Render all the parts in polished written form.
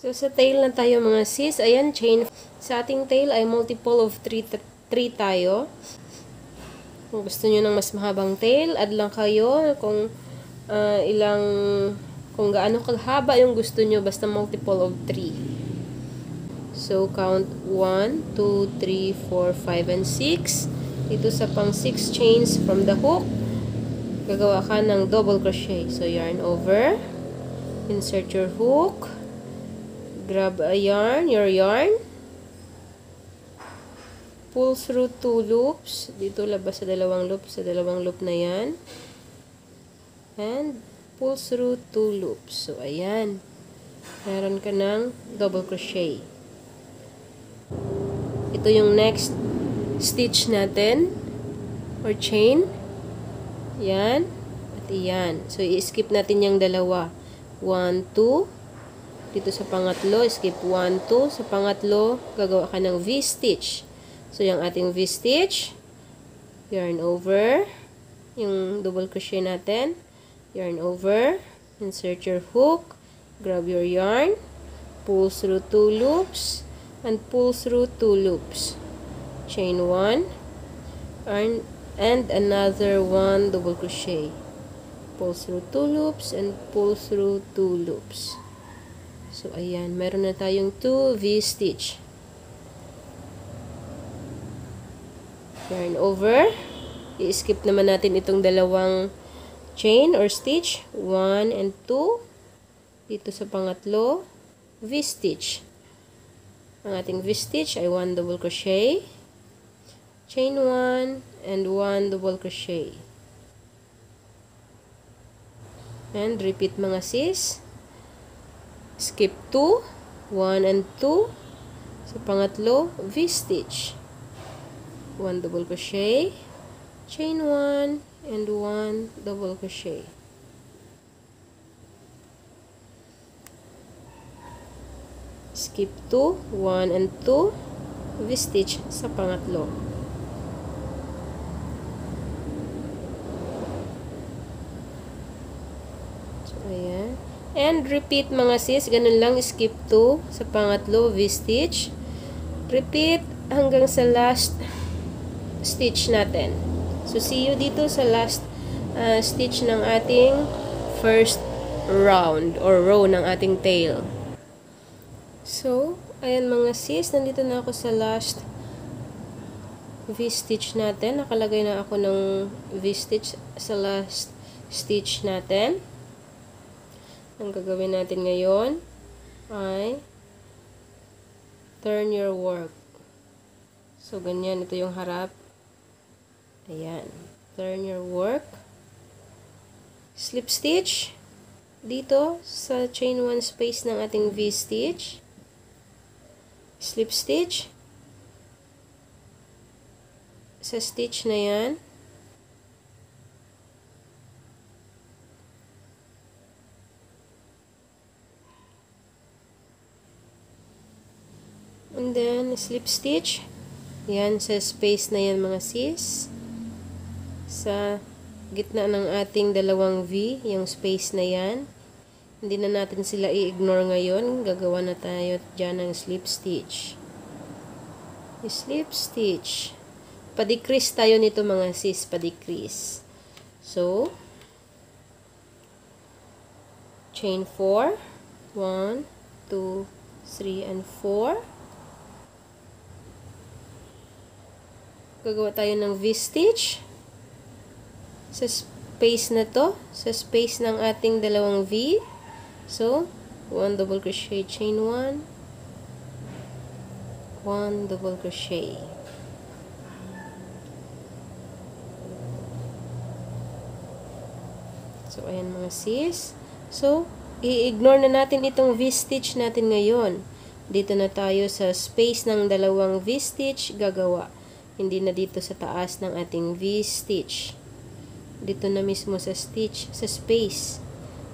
So, sa tail na tayo mga sis. Ayan, chain. Sa ating tail ay multiple of 3 tayo. Kung gusto nyo ng mas mahabang tail, add lang kayo kung kung gaano kahaba yung gusto nyo, basta multiple of 3. So, count 1, 2, 3, 4, 5, and 6. Dito sa pang 6 chains from the hook, gagawa ka ng double crochet. So, yarn over, insert your hook, grab a yarn, your yarn, pull through 2 loops. Dito labas sa dalawang loop na yan. And pull through 2 loops. So, ayan. Meron ka ng double crochet. Ito yung next stitch natin or chain. Yan. At iyan. So, i-skip natin yung dalawa. 1, 2. Dito sa pangatlo, skip 1, 2. Sa pangatlo, gagawa ka ng V-stitch. So, yung ating V-stitch, yarn over. Yung double crochet natin. Yarn over. Insert your hook. Grab your yarn. Pull through 2 loops. And pull through 2 loops. Chain 1 and another 1 double crochet. Pull through 2 loops and pull through 2 loops. So ayan, meron na tayong 2 V-stitch. Yarn over. I-skip naman natin itong dalawang chain or stitch, 1 and 2. Dito sa pangatlo, V-stitch. Ang ating V-stitch ay 1 double crochet, chain 1, and 1 double crochet. And repeat mga sis. Skip 2, 1 and 2. Sa pangatlo, V-stitch. 1 double crochet, chain 1, and 1 double crochet. Skip 2, 1 and 2, V-stitch sa pangatlo. So, ayan. And repeat mga sis, ganun lang, skip 2 sa pangatlo, V-stitch. Repeat hanggang sa last stitch natin. So, see you dito sa last stitch ng ating first round or row ng ating tail. So, ayan mga sis, nandito na ako sa last V-stitch natin. Nakalagay na ako ng V-stitch sa last stitch natin. Ang gagawin natin ngayon ay turn your work. So, ganyan. Ito yung harap. Ayan. Turn your work. Slip stitch. Dito sa chain 1 space ng ating V-stitch. Slip stitch sa stitch na yan. And then slip stitch yan sa space na yan mga sis, sa gitna ng ating dalawang V, yung space na yan. Hindi na natin sila i-ignore ngayon. Gagawa na tayo dyan ng slip stitch. Slip stitch. Pa-decrease tayo nito mga sis. Pa-decrease. So, chain 4. 1, 2, 3, and 4. Gagawa tayo ng V-stitch. Sa space na to. Sa space ng ating dalawang V. So, 1 double crochet, chain 1, 1 double crochet. So, ayan mga sis. So, i-ignore na natin itong V-stitch natin ngayon. Dito na tayo sa space ng dalawang V-stitch gagawa. Hindi na dito sa taas ng ating V-stitch. Dito na mismo sa stitch, sa space.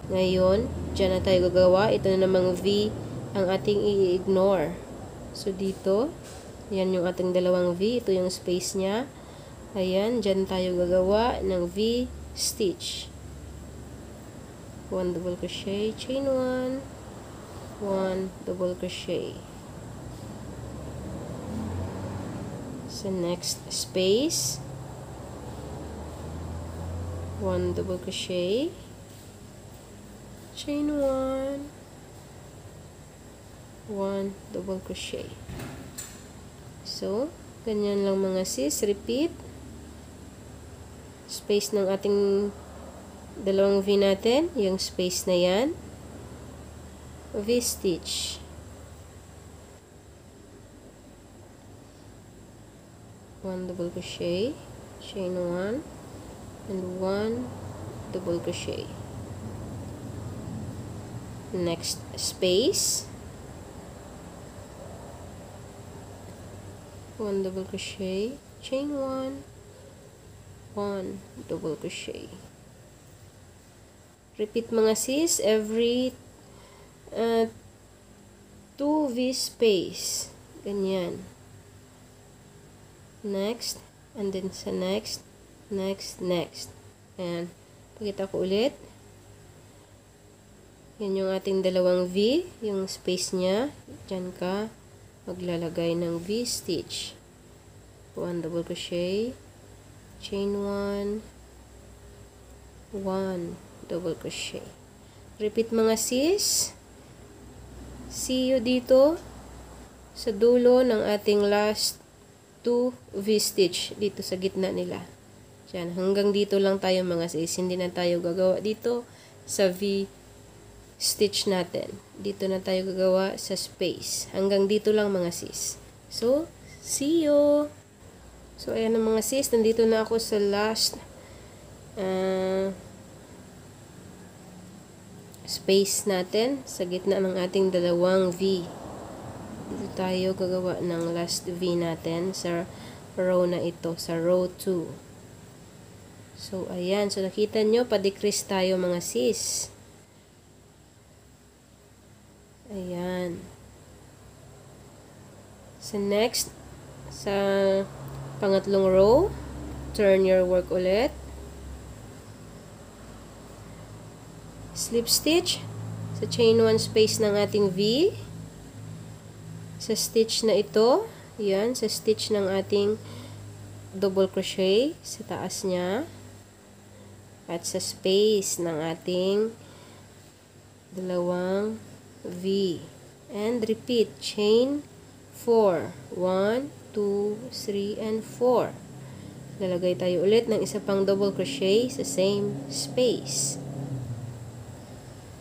Ngayon, dyan na tayo gagawa. Ito na namang V ang ating i-ignore. So, dito, yan yung ating dalawang V. Ito yung space niya. Ayan, dyan tayo gagawa ng V-stitch. 1 double crochet, chain 1, 1 double crochet. Sa next space, 1 double crochet, chain 1, 1 double crochet. So, ganyan lang mga sis. Repeat. Space ng ating dalawang V natin, yung space na yan, V-stitch. 1 double crochet, chain 1, and 1 double crochet. Next space, 1 double crochet, chain 1, 1 double crochet. Repeat mga sis, every 2 V space. Ganyan. Next, and then sa next. Ayan. Pakita ko ulit. Yan yung ating dalawang V, yung space niya. Diyan ka maglalagay ng V stitch. 1 double crochet, chain 1, 1 double crochet. Repeat mga sis. See you dito sa dulo ng ating last 2 V-stitch dito sa gitna nila. Diyan, hanggang dito lang tayo mga sis. Hindi na tayo gagawa dito sa V-stitch natin. Dito na tayo gagawa sa space. Hanggang dito lang mga sis. So, see you! So, ayan na mga sis. Nandito na ako sa last space natin sa gitna ng ating dalawang V. Dito tayo gagawa ng last V natin sa row na ito, sa row 2. So, ayan. So, nakita nyo, pa-decrease tayo mga sis. Ayan. Sa next, sa pangatlong row, turn your work ulit. Slip stitch sa chain 1 space ng ating V. Sa stitch na ito, yan, sa stitch ng ating double crochet sa taas niya. At sa space ng ating dalawang V. And repeat, chain 4. 1, 2, 3, and 4. Lalagay tayo ulit ng isa pang double crochet sa same space.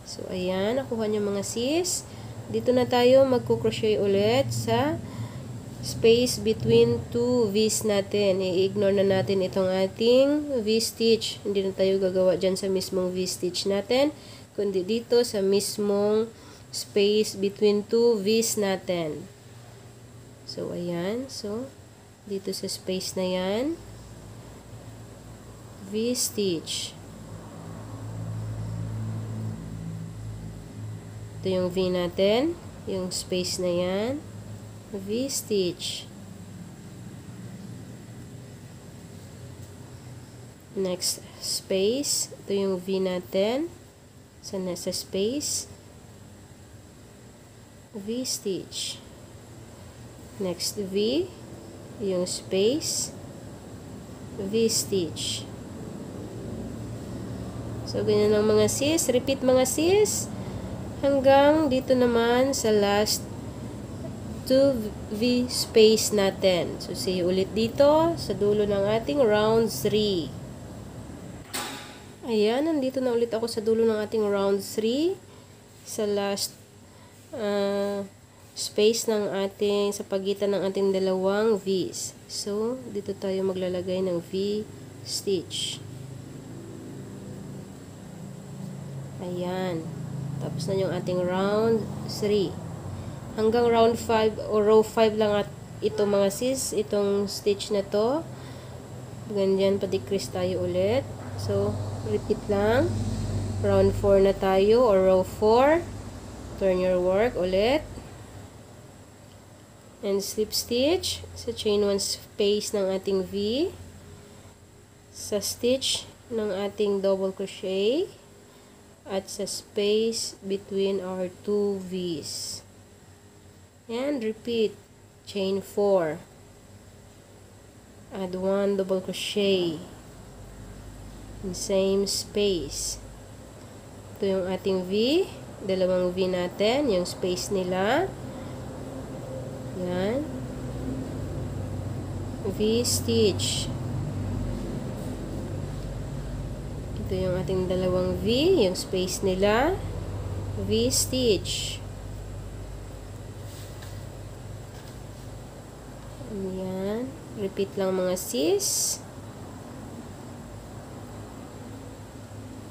So, ayan, nakuha nyo mga sis. Dito na tayo magkukrochet ulit sa space between 2 V's natin. I-ignore na natin itong ating V-stitch. Hindi na tayo gagawa dyan sa mismong V-stitch natin, kundi dito sa mismong space between 2 V's natin. So, ayan. So, dito sa space na yan, V-stitch. Ito yung V natin, yung space na yan, V-stitch. Next space, ito yung V natin, sa nasa space, V-stitch. Next V, yung space, V-stitch. So, ganyan lang mga sis. Repeat mga sis. Hanggang dito naman sa last 2 V space natin. So, see you ulit dito sa dulo ng ating round 3. Ayan, nandito na ulit ako sa dulo ng ating round 3. Sa last space ng ating, sa pagitan ng ating dalawang V's. So, dito tayo maglalagay ng V stitch. Ayan. Tapos na yung ating round 3. Hanggang round 5 o row 5 lang at ito mga sis, itong stitch na to. Ganyan, pa-decrease tayo ulit. So, repeat lang. Round 4 na tayo or row 4. Turn your work ulit. And slip stitch sa chain 1 space ng ating V. Sa stitch ng ating double crochet. at sa space between our two V's. And repeat. Chain 4. Add 1 double crochet in same space. Ito yung ating V. Dalawang V natin. Yung space nila. Yan. V-stitch. Ito yung ating dalawang V. Yung space nila. V-stitch. Yan. Repeat lang mga sis.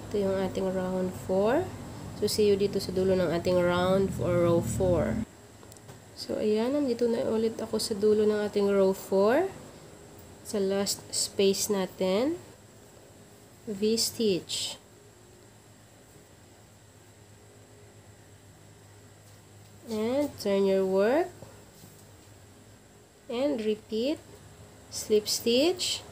Ito yung ating round 4. So, see you dito sa dulo ng ating round or row 4. So, ayan. Nandito na ulit ako sa dulo ng ating row 4. Sa last space natin. V-stitch. And turn your work. And repeat. Slip stitch.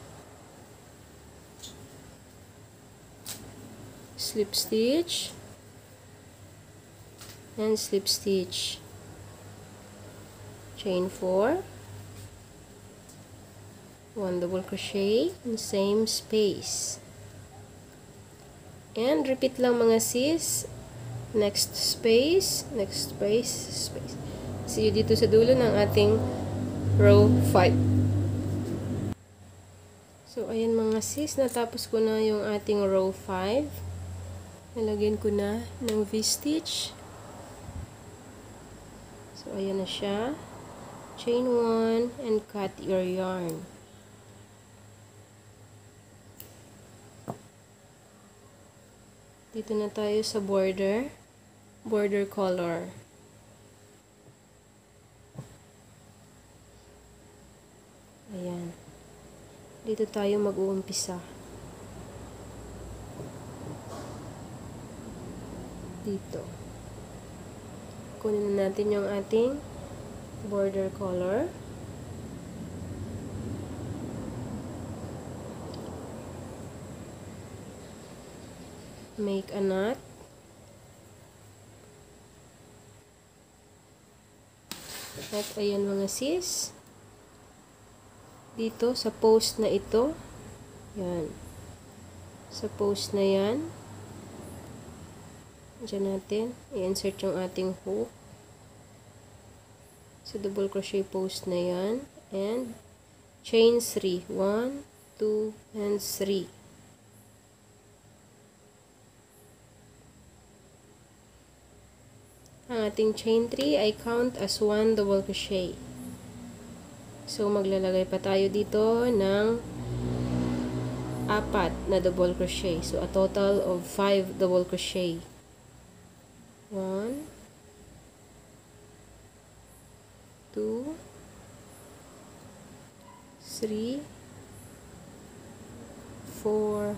Slip stitch. And slip stitch. Chain 4. 1 double crochet in same space. And repeat lang mga sis. Next space. Next space. Space. See you dito sa dulo ng ating row 5. So, ayan mga sis. Natapos ko na yung ating row 5. Nalagyan ko na ng V-stitch. So, ayan na siya. Chain 1 and cut your yarn. Dito na tayo sa border. Border color. Ayan. Dito tayo mag-uumpisa. Dito. Kunin na natin yung ating border color. Make a knot. At ayan mga sis. Dito sa post na ito. Yan. Sa post na yan. Diyan natin. I-insert yung ating hook. Sa double crochet post na yan. And chain 3. 1, 2, and 3. Ang ating chain 3 ay count as 1 double crochet. So, maglalagay pa tayo dito ng 4 na double crochet. So, a total of 5 double crochet. 1, 2, 3, 4,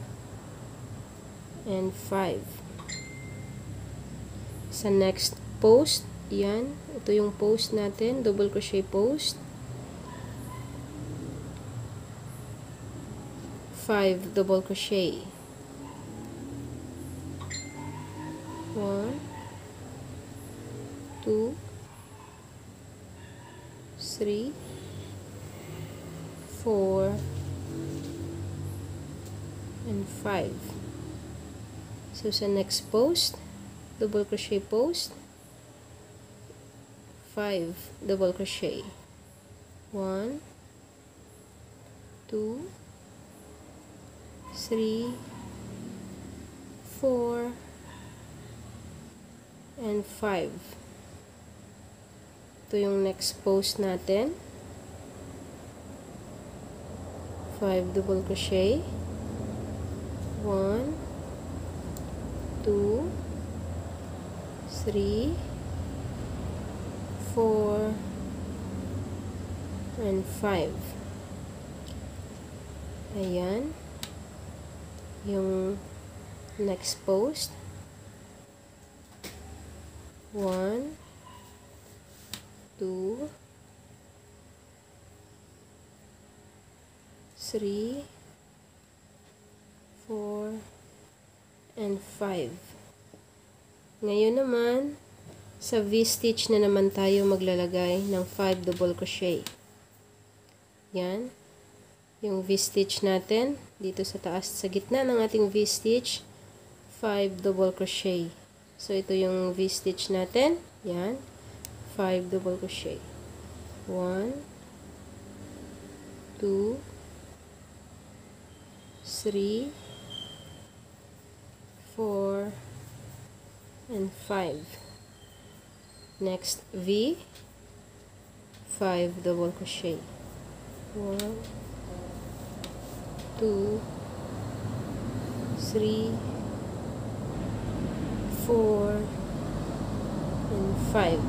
and 5. Sa next post, yan. Ito yung post natin, double crochet post. 5 double crochet. 1, 2, 3, 4, and 5. So, sa next post, double crochet post, 5 double crochet. 1, 2, 3, 4, and 5. Ito yung next post natin. 5 double crochet. 1, 2, 3, 4, and 5. Ayan. Yung next post. 1, 2, 3, 4, and 5. Ngayon naman, sa V-stitch na naman tayo maglalagay ng 5 double crochet. Yan. Yung V-stitch natin, dito sa taas, sa gitna ng ating V-stitch, 5 double crochet. So, ito yung V-stitch natin. Yan. 5 double crochet. 1, 2, 3, 4, and 5. Next V, 5 double crochet. 1, 2, 3, 4, and 5.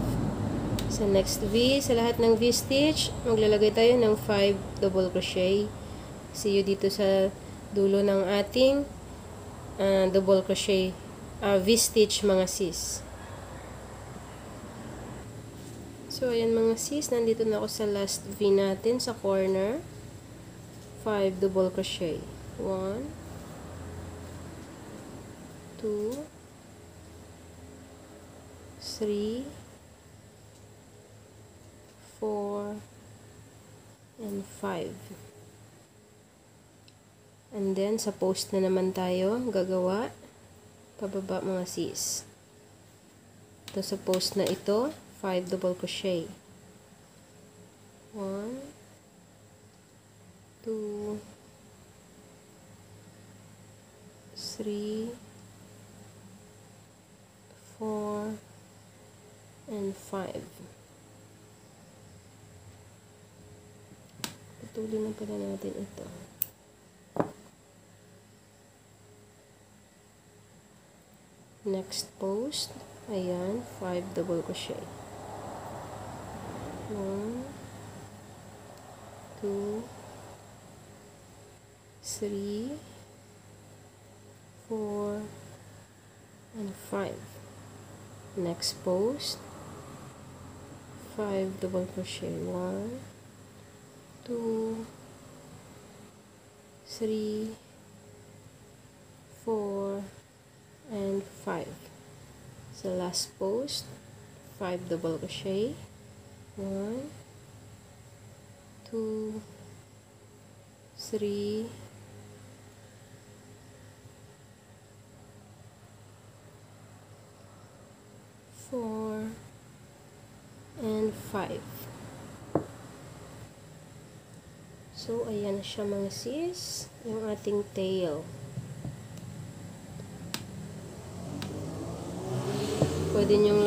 Sa next V, sa lahat ng V-stitch, maglalagay tayo ng 5 double crochet. See you dito sa dulo ng ating double crochet V-stitch mga sis. So, ayan mga sis, nandito na ako sa last V natin sa corner. 5 double crochet. 1, 2, 3, 4, and 5. And then, sa post na naman tayo gagawa. Pababa mga sis. Ito sa post na ito, 5 double crochet. 1, 2, 3, 4, and 5. Putulin na pala natin ito. Next post, ayan, 5 double crochet. 1, 2, 3, 4, and 5. Next post, 5 double crochet. 1, 2, 3, 4, and 5. Sa last post, 5 double crochet. 1, 2, 3, 4, and 5. So, ayan na siya mga sis, yung ating tail. Pwede nyong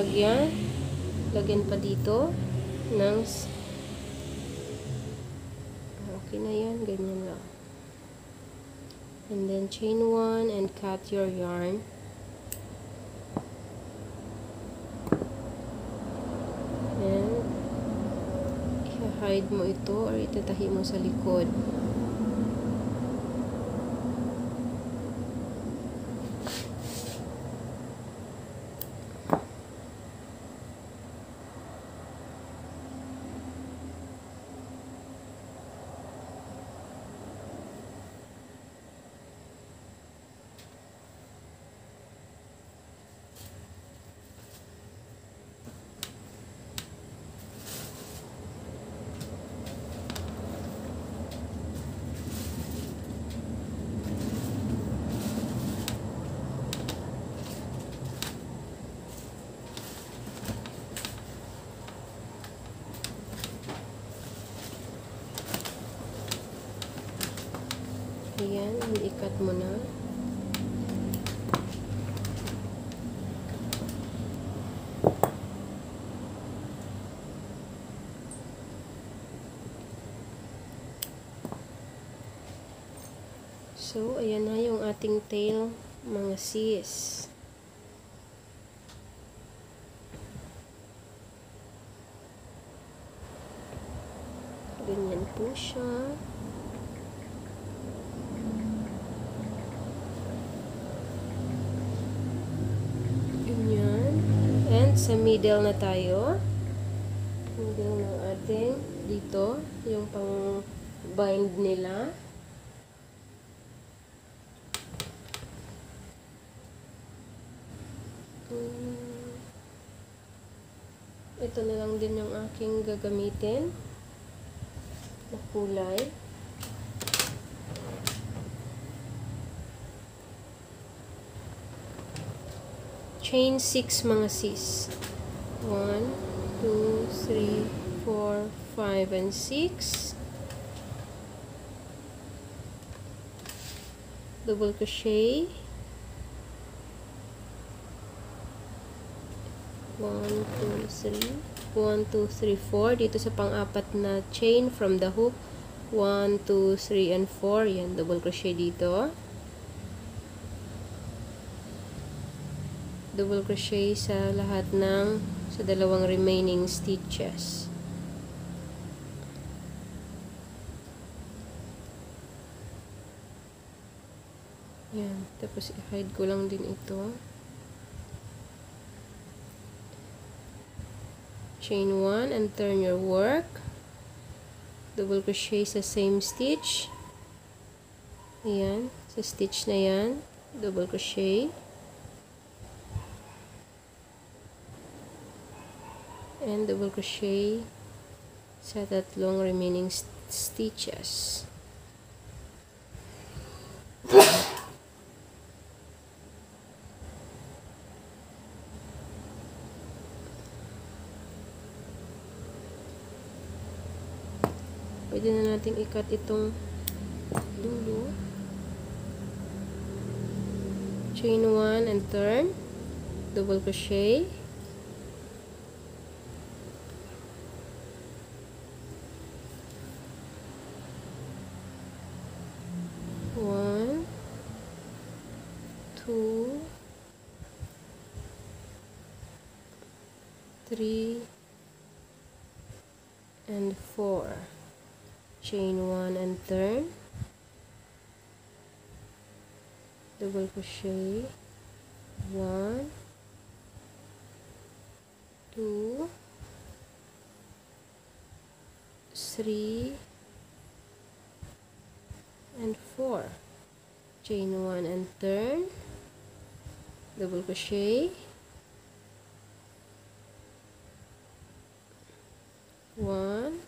lagyan pa dito ng okay na yan, ganyan lang. And then chain 1 and cut your yarn. And i-hide mo ito or itatahi mo sa likod. Ayan, i-cut mo na. So, ayan na yung ating tail, mga sis. Ganyan po siya. And sa middle na tayo. Middle ng ating dito, yung pang bind nila. Ito na lang din yung aking gagamitin na kulay. Chain 6 mga sis. 1, 2, 3, 4, 5, and 6. Double crochet. 1, 2, 3. 1, 2, 3, 4. Dito sa pang-apat na chain from the hook. 1, 2, 3, and 4. Yan, double crochet dito. Double crochet sa lahat ng sa dalawang remaining stitches. Yan, tapos i-hide ko lang din ito. Chain 1 and turn your work. Double crochet sa same stitch. Ayan, sa stitch na yan, double crochet. And double crochet sa tatlong remaining stitches. Pwede na natin i-cut itong dulo. Chain 1 and turn. Double crochet. One, 2, 3, and 4. Chain 1 and turn, double crochet, 1, 2, 3, and 4. Chain 1 and turn, double crochet, 1,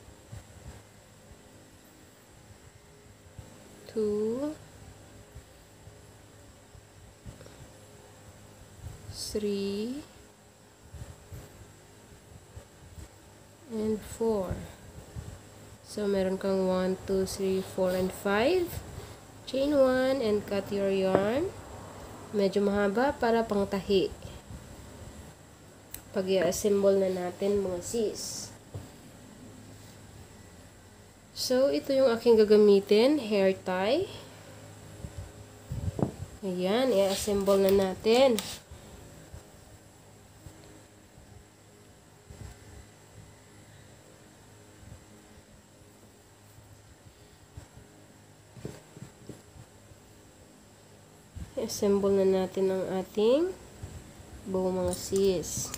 2, 3, and 4. So, meron kang 1, 2, 3, 4, and 5. Chain 1 and cut your yarn. Medyo mahaba para pangtahi. Pag i-assemble na natin mga sis. So, ito yung aking gagamitin, hair tie. Ayan, i-assemble na natin. I-assemble na natin ang ating bow mga sis.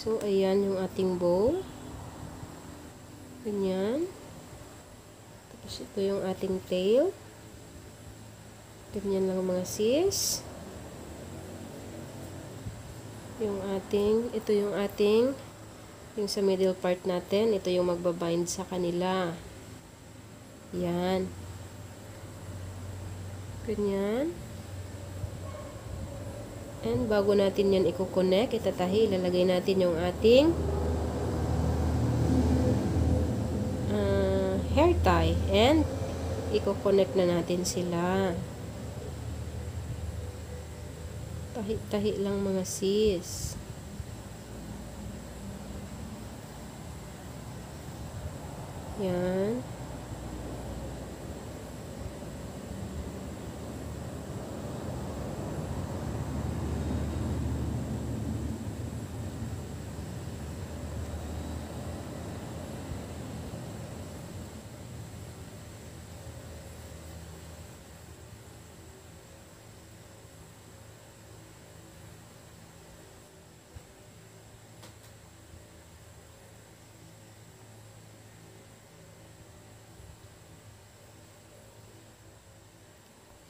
So, ayan yung ating bow. Ganyan. Tapos, ito yung ating tail. Ganyan lang mga sis. Ito yung ating, yung sa middle part natin, ito yung magbabind sa kanila. Yan. Ganyan. And bago natin yan i-connect, itatahi, ilalagay natin yung ating hair tie. And i-connect na natin sila. Tahi-tahi lang mga sis. Yan.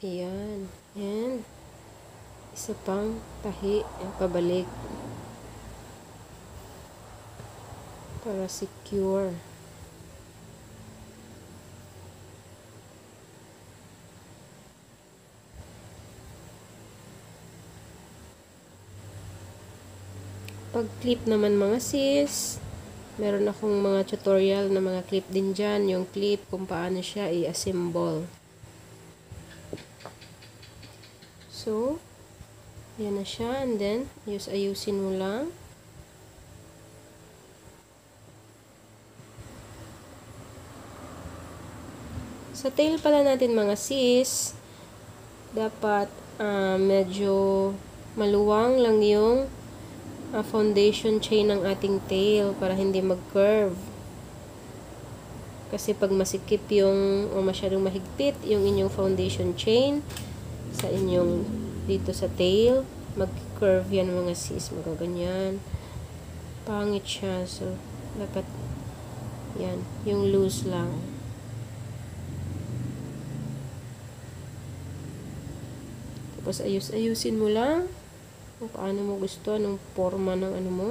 Ayan. And isa pang tahi ang pabalik para secure. Pag clip naman mga sis, meron akong mga tutorial na mga clip din dyan. Yung clip kung paano siya i-assemble. So, yan na siya. And then, ayusin mo lang. Sa tail pala natin mga sis, dapat medyo maluwang lang yung foundation chain ng ating tail para hindi mag-curve. Kasi pag masikip yung o masyadong mahigpit yung inyong foundation chain sa inyong dito sa tail, mag-curve yan mga sis, magaganyan. Pangit siya. So, dapat yan, yung loose lang. Tapos ayusin mo lang kung paano mo gusto, anong forma ng ano mo.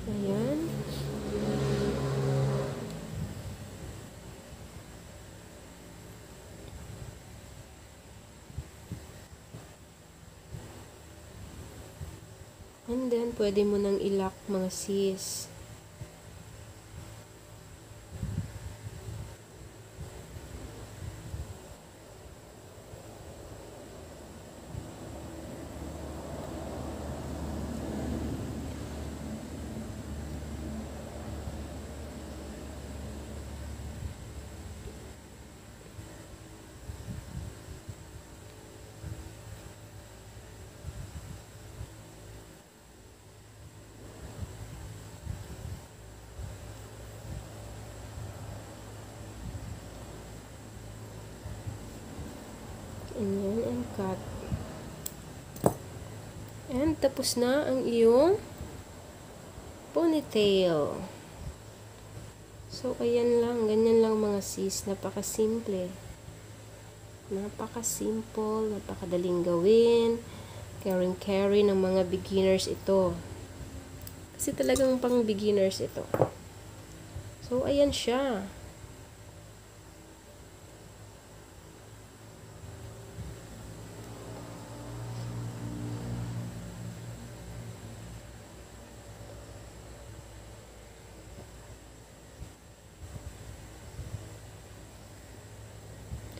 Ayan. And then, pwede mo nang i-lock mga sis. Ayan, and cut. And tapos na ang iyong ponytail. So, ayan lang. Ganyan lang mga sis. Napaka-simple. Napaka-simple. Napakadaling gawin. Carry ng mga beginners ito. Kasi talagang pang beginners ito. So, ayan siya.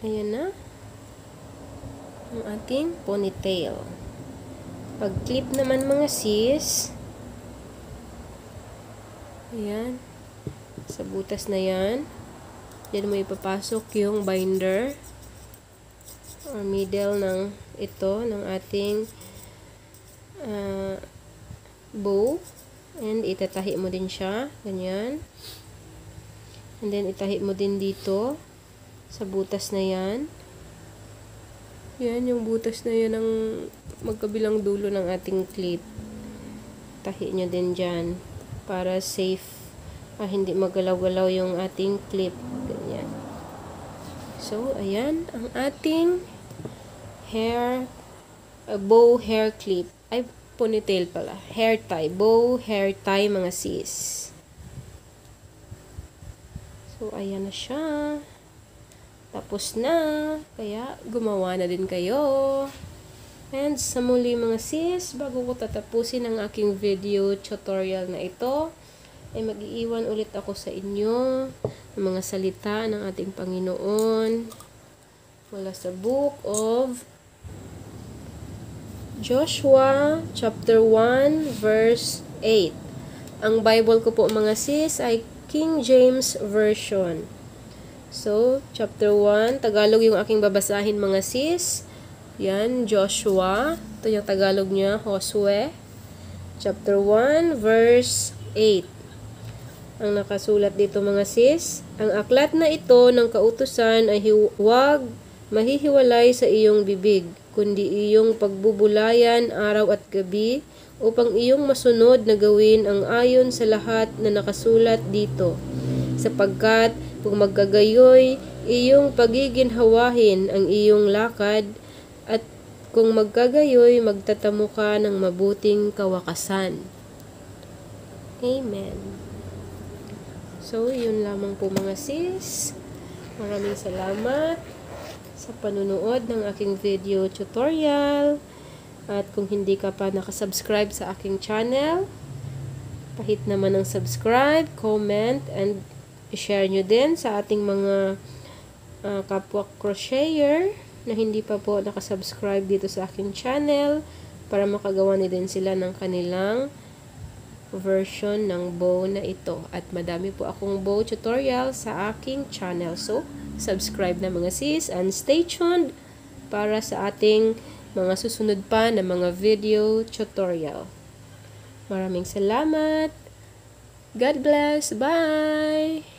Ayan na ang ating ponytail. Pag clip naman mga sis, ayan, sa butas na yan, dyan mo ipapasok yung binder or middle ng ito, ng ating bow, and itatahi mo din siya, ganyan, and then itahi mo din dito sa butas na yan. Yan, yung butas na yan ang magkabilang dulo ng ating clip. Tahi nyo din dyan para safe, hindi magalaw-galaw yung ating clip. Ganyan. So, ayan ang ating bow hair clip. Ay, ponytail pala. Hair tie. Bow hair tie mga sis. So, ayan na siya. Tapos na, kaya gumawa na din kayo. And sa muli mga sis, bago ko tatapusin ang aking video tutorial na ito, ay mag-iiwan ulit ako sa inyo ng mga salita ng ating Panginoon mula sa Book of Joshua chapter 1 verse 8. Ang Bible ko po mga sis ay King James Version. So, chapter 1, Tagalog yung aking babasahin mga sis. Yan, Joshua. Ito yung Tagalog niya, Josue. Chapter 1, verse 8. Ang nakasulat dito mga sis, ang aklat na ito ng kautusan ay huwag mahihiwalay sa iyong bibig, kundi iyong pagbubulayan araw at gabi, upang iyong masunod na gawin ang ayon sa lahat na nakasulat dito. Sapagkat Kung magkagayoy, iyong pagiginhawahin ang iyong lakad, at kung magkagayoy, magtatamo ka ng mabuting kawakasan. Amen. So, yun lamang po mga sis. Maraming salamat sa panunood ng aking video tutorial. At kung hindi ka pa nakasubscribe sa aking channel, pahit naman ng subscribe, comment, and i-share nyo din sa ating mga kapwa crocheter na hindi pa po nakasubscribe dito sa aking channel para makagawa din sila ng kanilang version ng bow na ito. At madami po akong bow tutorial sa aking channel. So, subscribe na mga sis and stay tuned para sa ating mga susunod pa na mga video tutorial. Maraming salamat. God bless. Bye!